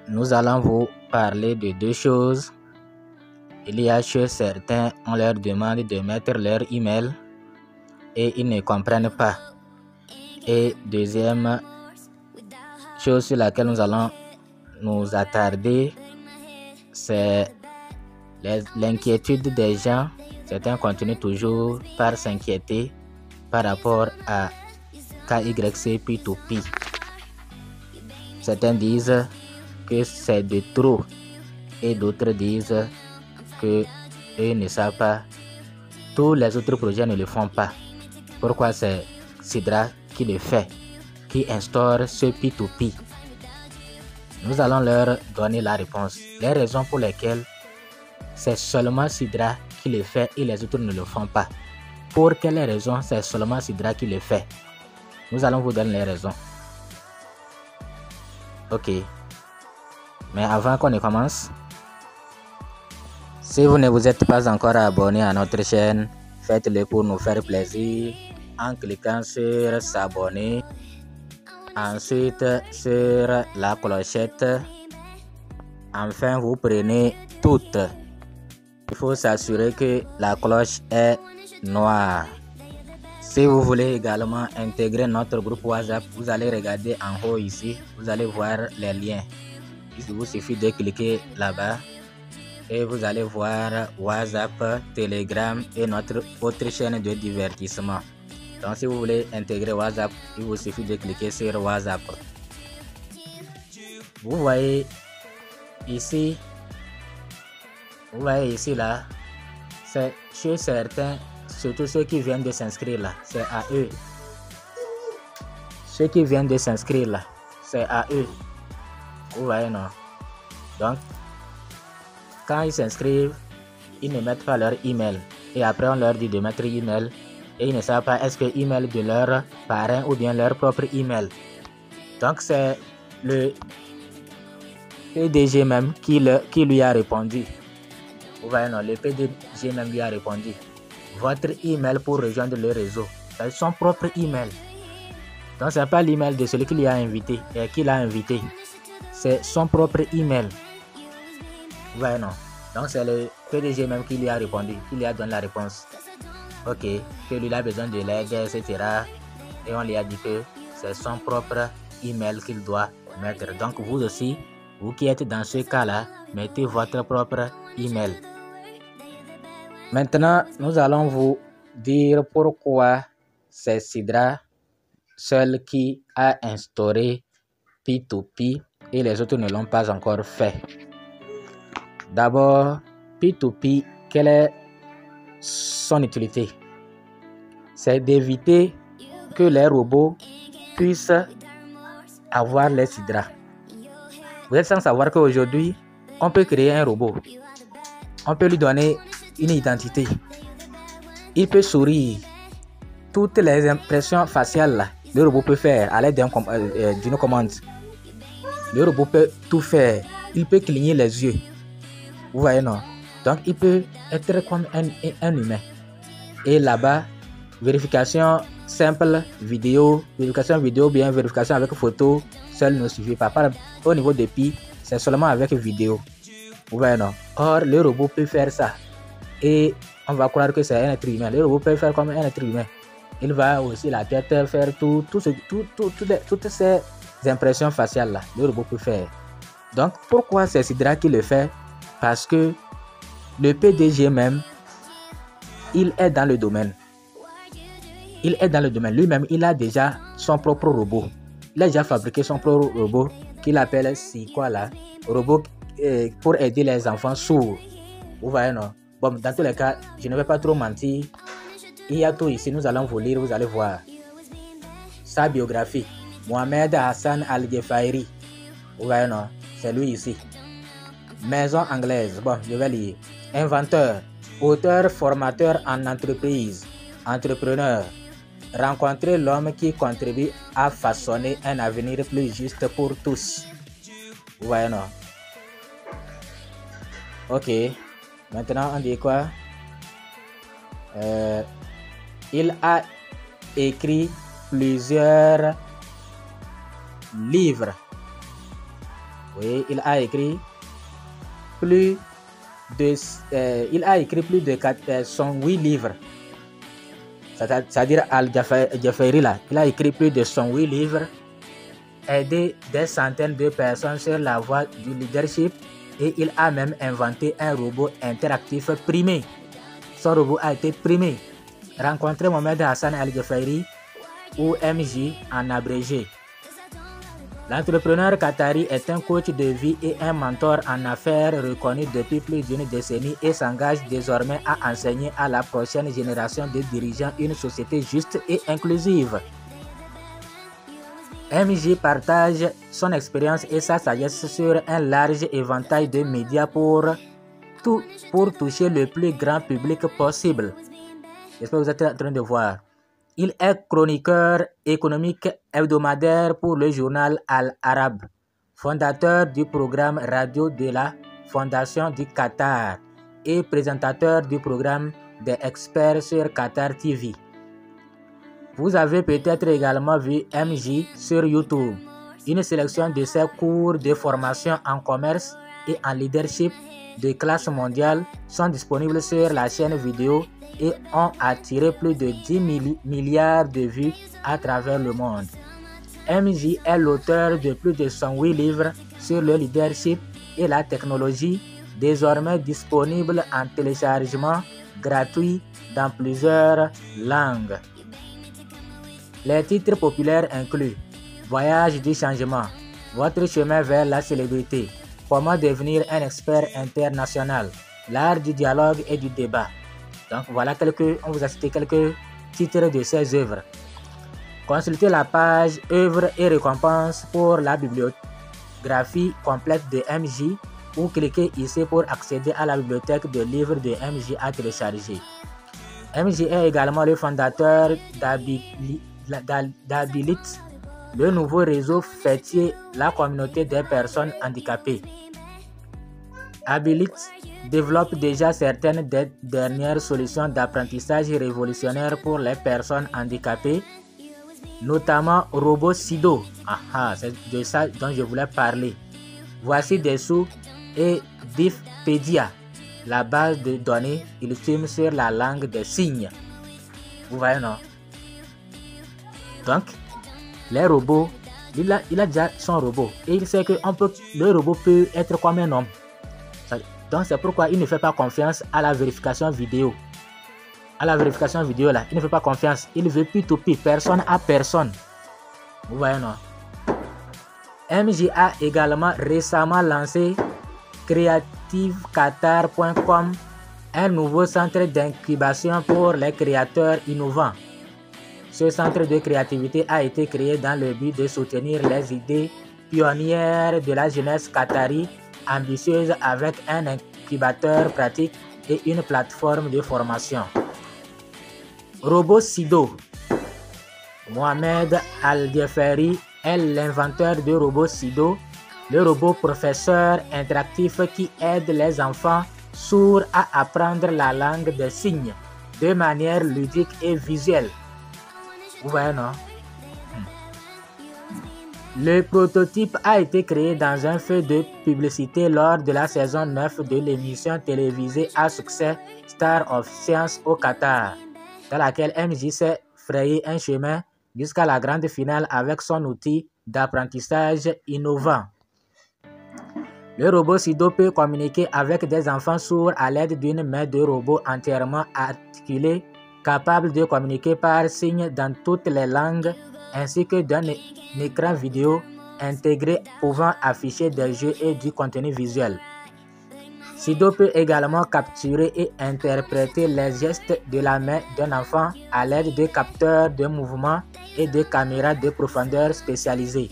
nous allons vous parler de deux choses. Il y a que certains, on leur demande de mettre leur email et ils ne comprennent pas. Et deuxième chose sur laquelle nous allons nous attarder, c'est l'inquiétude des gens. Certains continuent toujours par s'inquiéter par rapport à KYC P2P. Certains disent que c'est de trop et d'autres disent que eux ne savent pas. Tous les autres projets ne le font pas. Pourquoi c'est Sidra qui le fait, qui instaure ce P2P? Nous allons leur donner la réponse. Les raisons pour lesquelles c'est seulement Sidra qui le fait et les autres ne le font pas. Pour quelles raisons c'est seulement Sidra qui le fait? Nous allons vous donner les raisons. Ok. Mais avant qu'on ne commence, si vous ne vous êtes pas encore abonné à notre chaîne, faites-le pour nous faire plaisir en cliquant sur s'abonner. Ensuite sur la clochette. Enfin, vous prenez toutes. Il faut s'assurer que la cloche est noire. Si vous voulez également intégrer notre groupe WhatsApp, vous allez regarder en haut ici. Vous allez voir les liens. Il vous suffit de cliquer là-bas et vous allez voir WhatsApp, Telegram et notre autre chaîne de divertissement. Donc si vous voulez intégrer WhatsApp, il vous suffit de cliquer sur WhatsApp. Vous voyez ici là, c'est chez certains, surtout ceux qui viennent de s'inscrire là, c'est à eux. Ceux qui viennent de s'inscrire là, c'est à eux. Vous voyez, non? Donc, quand ils s'inscrivent, ils ne mettent pas leur email. Et après, on leur dit de mettre email. Et ils ne savent pas est-ce que email de leur parrain ou bien leur propre email. Donc, c'est le PDG même qui lui a répondu. Vous voyez, non? Le PDG même lui a répondu. Votre email pour rejoindre le réseau. C'est son propre email. Donc, ce n'est pas l'email de celui qui l'a invité. C'est son propre email. Vous voyez, non? Donc, c'est le PDG même qui lui a répondu, qui lui a donné la réponse. Ok, que lui a besoin de l'aide, etc. Et on lui a dit que c'est son propre email qu'il doit mettre. Donc, vous aussi, vous qui êtes dans ce cas-là, mettez votre propre email. Maintenant, nous allons vous dire pourquoi c'est Sidra seul qui a instauré P2P et les autres ne l'ont pas encore fait. D'abord, P2P, quelle est son utilité? C'est d'éviter que les robots puissent avoir les Sidra. Vous êtes sans savoir qu'aujourd'hui, on peut créer un robot. On peut lui donner une identité. Il peut sourire. Toutes les impressions faciales, là, le robot peut faire à l'aide d'une commande. Le robot peut tout faire. Il peut cligner les yeux. Vous voyez, non? Donc, il peut être comme un humain. Et là-bas, vérification simple, vérification vidéo, bien vérification avec photo, seul ne suffit pas. Au niveau de Pi, c'est seulement avec vidéo. Vous voyez, non? Or, le robot peut faire ça. Et on va croire que c'est un être humain. Le robot peut faire comme un être humain. Il va aussi la tête faire toutes ces impressions faciales là. Le robot peut faire. Donc, pourquoi c'est Sidra qui le fait? Parce que le PDG même, il est dans le domaine. Lui-même, il a déjà son propre robot. Il a déjà fabriqué son propre robot qu'il appelle robot pour aider les enfants sourds. Vous voyez, non? Bon, dans tous les cas, je ne vais pas trop mentir. Il y a tout ici, nous allons vous lire, vous allez voir. Sa biographie. Mohamed Hassan Al-Ghafairi. Vous voyez, non? C'est lui ici. Maison anglaise. Bon, je vais lire. Inventeur, auteur, formateur en entreprise, entrepreneur. Rencontrer l'homme qui contribue à façonner un avenir plus juste pour tous. Vous voyez, non? Ok. Maintenant, on dit quoi? Il a écrit plusieurs livres. Oui, il a écrit plus de 108 livres. C'est-à-dire Al-Jafairi là, il a écrit plus de 108 livres, aidé des centaines de personnes sur la voie du leadership, et il a même inventé un robot interactif primé. Son robot a été primé. Rencontrez Mohamed Hassan Al-Jafairi, ou MJ en abrégé. L'entrepreneur qatari est un coach de vie et un mentor en affaires reconnu depuis plus d'une décennie et s'engage désormais à enseigner à la prochaine génération de dirigeants une société juste et inclusive. MJ partage son expérience et sa sagesse sur un large éventail de médias pour toucher le plus grand public possible. J'espère que vous êtes en train de voir. Il est chroniqueur économique hebdomadaire pour le journal Al-Arab, fondateur du programme radio de la Fondation du Qatar et présentateur du programme des experts sur Qatar TV. Vous avez peut-être également vu MJ sur YouTube. Une sélection de ses cours de formation en commerce et en leadership de classe mondiale sont disponibles sur la chaîne vidéo et ont attiré plus de 10 milliards de vues à travers le monde. MJ est l'auteur de plus de 108 livres sur le leadership et la technologie, désormais disponibles en téléchargement gratuit dans plusieurs langues. Les titres populaires incluent Voyage du changement, Votre chemin vers la célébrité, Comment devenir un expert international, L'art du dialogue et du débat. Donc voilà on vous a cité quelques titres de ses œuvres. Consultez la page œuvres et récompenses pour la bibliographie complète de MJ ou cliquez ici pour accéder à la bibliothèque de livres de MJ à télécharger. MJ est également le fondateur d'Abilit, le nouveau réseau fêtier la communauté des personnes handicapées. Abilit développe déjà certaines des dernières solutions d'apprentissage révolutionnaires pour les personnes handicapées, notamment RobotSido. C'est de ça dont je voulais parler. Voici dessous et Diffpedia, la base de données ultime sur la langue des signes. Vous voyez, non? Donc, les robots, il a déjà son robot et il sait que le robot peut être comme un homme. Donc c'est pourquoi il ne fait pas confiance à la vérification vidéo. À la vérification vidéo là, il ne fait pas confiance. Il veut P2P, personne à personne. Vous voyez, non? MJ a également récemment lancé creativeqatar.com, un nouveau centre d'incubation pour les créateurs innovants. Ce centre de créativité a été créé dans le but de soutenir les idées pionnières de la jeunesse qatari ambitieuse avec un incubateur pratique et une plateforme de formation. RobotSido. Mohamed Al-Jafairi est l'inventeur de RobotSido, le robot professeur interactif qui aide les enfants sourds à apprendre la langue des signes de manière ludique et visuelle. Vous voyez, non? Le prototype a été créé dans un feu de publicité lors de la saison 9 de l'émission télévisée à succès Star of Science au Qatar, dans laquelle MJ s'est frayé un chemin jusqu'à la grande finale avec son outil d'apprentissage innovant. Le robot Sido peut communiquer avec des enfants sourds à l'aide d'une main de robot entièrement articulée, capable de communiquer par signes dans toutes les langues, ainsi que d'un écran vidéo intégré pouvant afficher des jeux et du contenu visuel. Sido peut également capturer et interpréter les gestes de la main d'un enfant à l'aide de capteurs de mouvement et de caméras de profondeur spécialisées.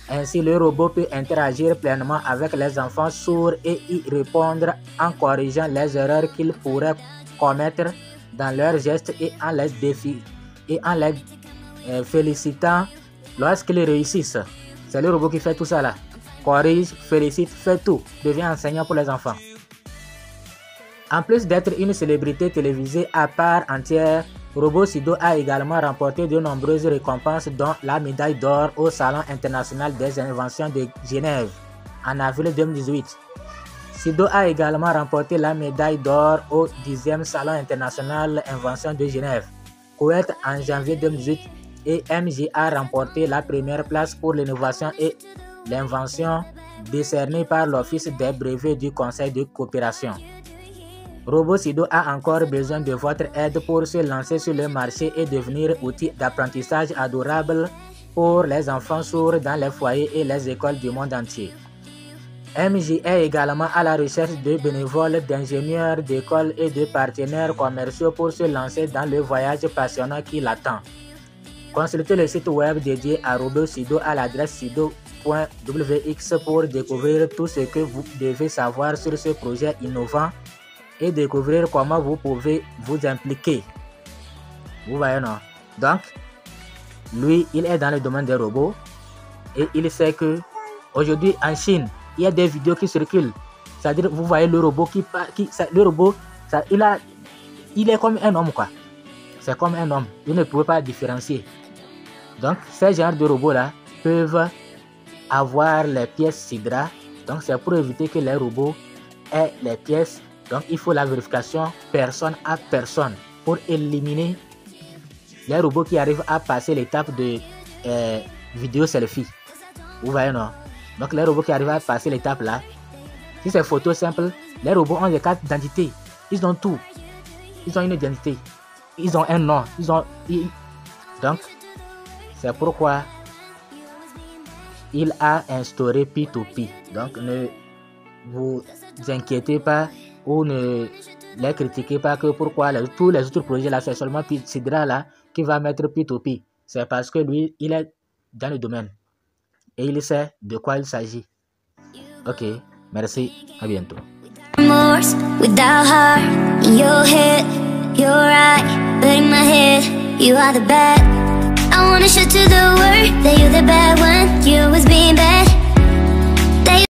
Ainsi, le robot peut interagir pleinement avec les enfants sourds et y répondre en corrigeant les erreurs qu'ils pourraient commettre dans leurs gestes et en les félicitant lorsqu'ils réussissent. C'est le robot qui fait tout ça là. Corrige, félicite, fait tout. Devient enseignant pour les enfants. En plus d'être une célébrité télévisée à part entière, RobotSido a également remporté de nombreuses récompenses dont la médaille d'or au Salon international des inventions de Genève en avril 2018. Sido a également remporté la médaille d'or au 10e Salon international Invention de Genève, Koweït en janvier 2018 et MJ a remporté la première place pour l'innovation et l'invention décernée par l'Office des brevets du Conseil de coopération. Robot Sido a encore besoin de votre aide pour se lancer sur le marché et devenir outil d'apprentissage adorable pour les enfants sourds dans les foyers et les écoles du monde entier. MJ est également à la recherche de bénévoles, d'ingénieurs d'école et de partenaires commerciaux pour se lancer dans le voyage passionnant qui l'attend. Consultez le site web dédié à Robot Sido à l'adresse sido.wx pour découvrir tout ce que vous devez savoir sur ce projet innovant et découvrir comment vous pouvez vous impliquer. Vous voyez, non? Donc, lui, il est dans le domaine des robots et il sait que aujourd'hui en Chine, il y a des vidéos qui circulent. C'est-à-dire, vous voyez le robot le robot, il est comme un homme, quoi. C'est comme un homme. Vous ne pouvez pas différencier. Donc, ces genres de robots-là peuvent avoir les pièces Sidra. Donc, c'est pour éviter que les robots aient les pièces. Donc, il faut la vérification personne à personne pour éliminer les robots qui arrivent à passer l'étape de vidéo selfie. Vous voyez, non? Donc, les robots qui arrivent à passer l'étape là, si c'est photo simple, les robots ont des cartes d'identité. Ils ont tout. Ils ont une identité. Ils ont un nom. Donc, c'est pourquoi il a instauré P2P. Donc, ne vous inquiétez pas ou ne les critiquez pas que pourquoi tous les autres projets là, c'est seulement Sidra là qui va mettre P2P. C'est parce que lui, il est dans le domaine. Et il sait de quoi il s'agit. Ok, merci, à bientôt. Without heart in your head, you're right, but in my head, you are the bad. I wanna shoot to the